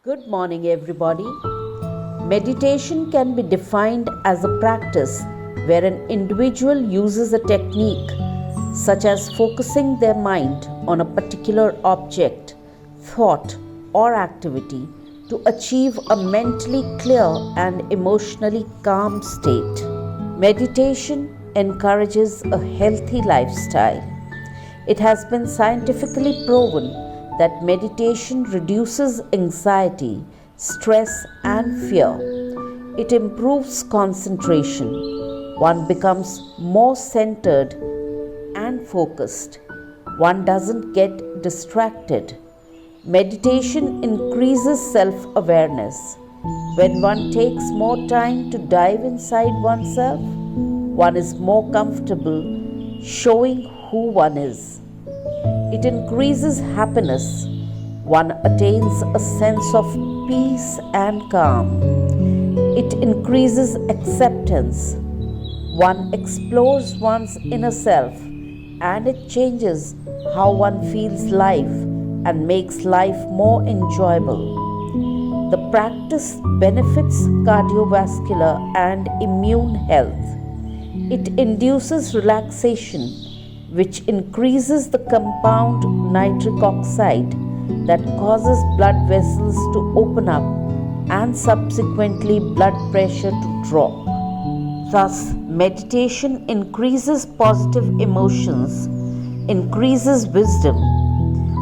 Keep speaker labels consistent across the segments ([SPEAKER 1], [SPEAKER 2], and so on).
[SPEAKER 1] Good morning, everybody. Meditation can be defined as a practice where an individual uses a technique such as focusing their mind on a particular object, thought, or activity to achieve a mentally clear and emotionally calm state. Meditation encourages a healthy lifestyle. It has been scientifically proven that meditation reduces anxiety, stress, and fear. It improves concentration. One becomes more centered and focused. One doesn't get distracted. Meditation increases self awareness. When one takes more time to dive inside oneself, one is more comfortable showing who one is. It increases happiness. One attains a sense of peace and calm. It increases acceptance. One explores one's inner self, and it changes how one feels life and makes life more enjoyable. The practice benefits cardiovascular and immune health. It induces relaxation, which increases the compound nitric oxide that causes blood vessels to open up and subsequently blood pressure to drop. Thus, meditation increases positive emotions, increases wisdom.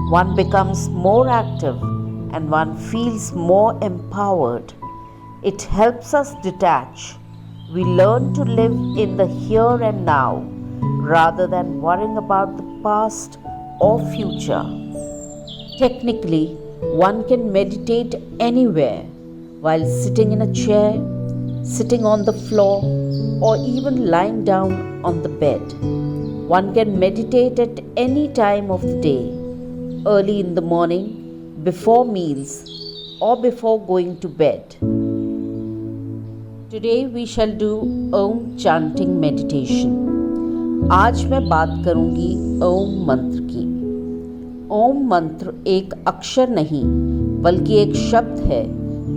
[SPEAKER 1] One becomes more active and one feels more empowered. It helps us detach. We learn to live in the here and now rather than worrying about the past or future. Technically, one can meditate anywhere while sitting in a chair, sitting on the floor, or even lying down on the bed. One can meditate at any time of the day, early in the morning, before meals, or before going to bed. Today we shall do Om chanting meditation. आज मैं बात करूंगी ओम मंत्र की। ओम मंत्र एक अक्षर नहीं बल्कि एक शब्द है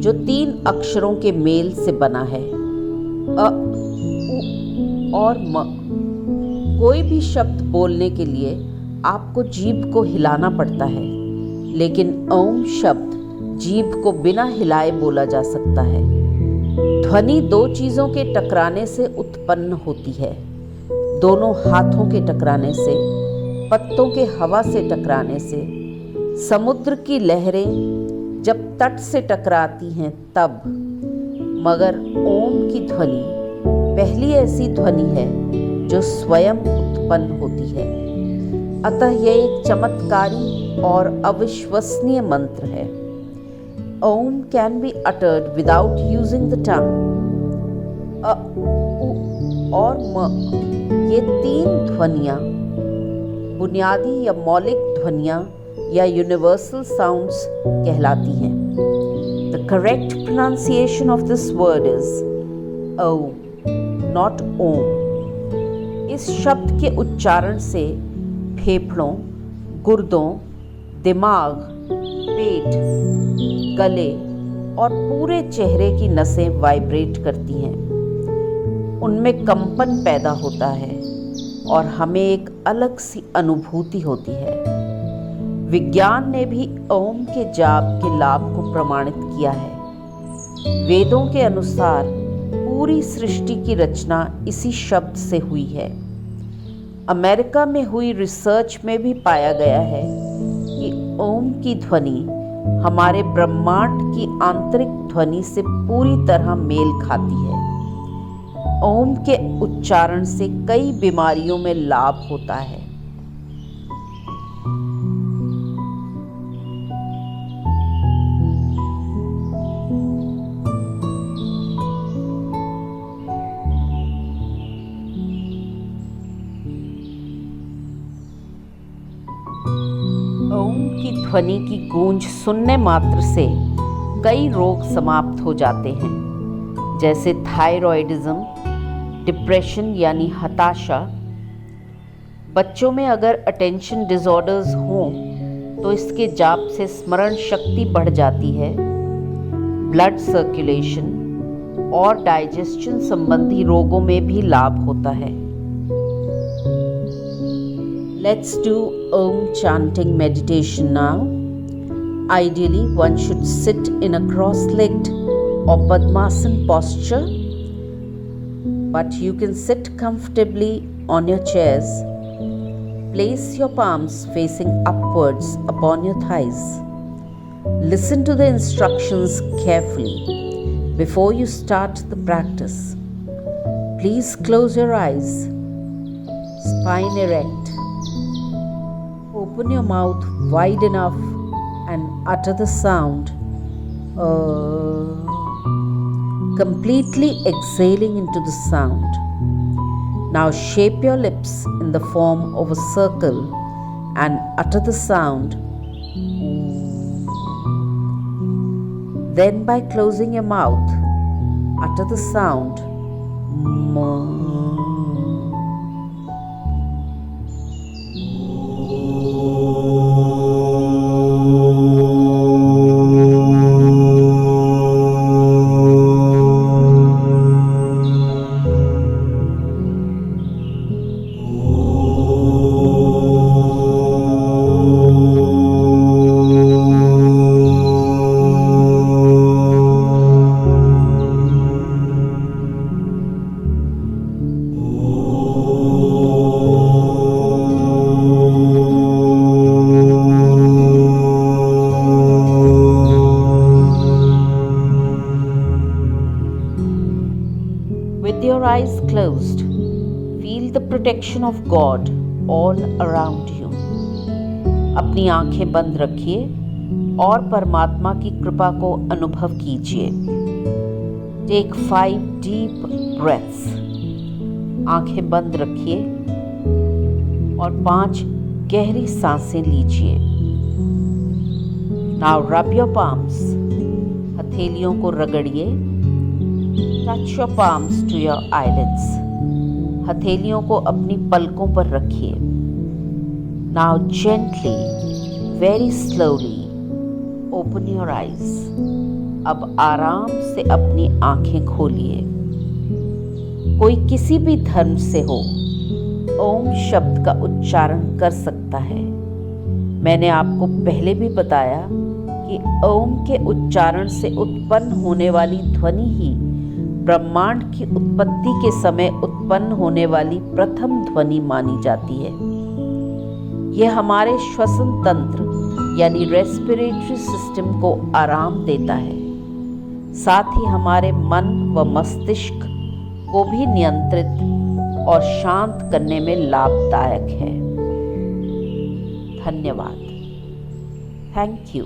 [SPEAKER 1] जो 3 अक्षरों के मेल से बना है, अ, उ और म। कोई भी शब्द बोलने के लिए आपको जीभ को हिलाना पड़ता है, लेकिन ओम शब्द जीभ को बिना हिलाए बोला जा सकता है। ध्वनि 2 चीज़ों के टकराने से उत्पन्न होती है। दोनों हाथों के टकराने से, पत्तों के हवा से टकराने से, समुद्र की लहरें जब तट से टकराती हैं तब। मगर ओम की ध्वनि पहली ऐसी ध्वनि है जो स्वयं उत्पन्न होती है। अतः यह एक चमत्कारी और अविश्वसनीय मंत्र है। Om can be uttered without using the tongue. अ, उ और म, ये 3 ध्वनियाँ बुनियादी या मौलिक ध्वनियाँ या यूनिवर्सल साउंड्स कहलाती हैं। The correct pronunciation of this word is Om, not Om. इस शब्द के उच्चारण से फेफड़ों, गुर्दों, दिमाग, पेट, गले और पूरे चेहरे की नसें वाइब्रेट करती हैं। उनमें कंपन पैदा होता है और हमें एक अलग सी अनुभूति होती है। विज्ञान ने भी ओम के जाप के लाभ को प्रमाणित किया है। वेदों के अनुसार पूरी सृष्टि की रचना इसी शब्द से हुई है। अमेरिका में हुई रिसर्च में भी पाया गया है कि ओम की ध्वनि हमारे ब्रह्मांड की आंतरिक ध्वनि से पूरी तरह मेल खाती है। ओम के उच्चारण से कई बीमारियों में लाभ होता है। ओम की ध्वनि की गूंज सुनने मात्र से कई रोग समाप्त हो जाते हैं, जैसे थायराइडिज्म, डिप्रेशन यानी हताशा। बच्चों में अगर अटेंशन डिसऑर्डर्स हों तो इसके जाप से स्मरण शक्ति बढ़ जाती है ब्लड सर्कुलेशन और डाइजेशन संबंधी रोगों में भी लाभ होता है। Let's do Om chanting meditation now. Ideally, one should sit in a cross-legged or Padmasana posture, but you can sit comfortably on your chairs. Place your palms facing upwards upon your thighs. Listen to the instructions carefully before you start the practice. Please close your eyes. Spine erect. Open your mouth wide enough and utter the sound completely exhaling into the sound. Now shape your lips in the form of a circle and utter the sound. Then by closing your mouth, utter the sound With your eyes closed, feel the protection of God all around you. अपनी आंखें बंद रखिए और परमात्मा की कृपा को अनुभव कीजिए। Take 5 deep breaths. आंखें बंद रखिए और 5 गहरी सांसें लीजिए। Now rub your palms. हथेलियों को रगड़िए। Touch your palms to your eyelids. हथेलियों को अपनी पलकों पर रखिए। Now gently, very slowly, open your eyes. अब आराम से अपनी आंखें खोलिए। कोई किसी भी धर्म से हो, ओम शब्द का उच्चारण कर सकता है। मैंने आपको पहले भी बताया कि ओम के उच्चारण से उत्पन्न होने वाली ध्वनि ही ब्रह्मांड की उत्पत्ति के समय उत्पन्न होने वाली प्रथम ध्वनि मानी जाती है। यह हमारे श्वसन तंत्र यानी रेस्पिरेटरी सिस्टम को आराम देता है, साथ ही हमारे मन व मस्तिष्क को भी नियंत्रित और शांत करने में लाभदायक है। धन्यवाद। Thank you.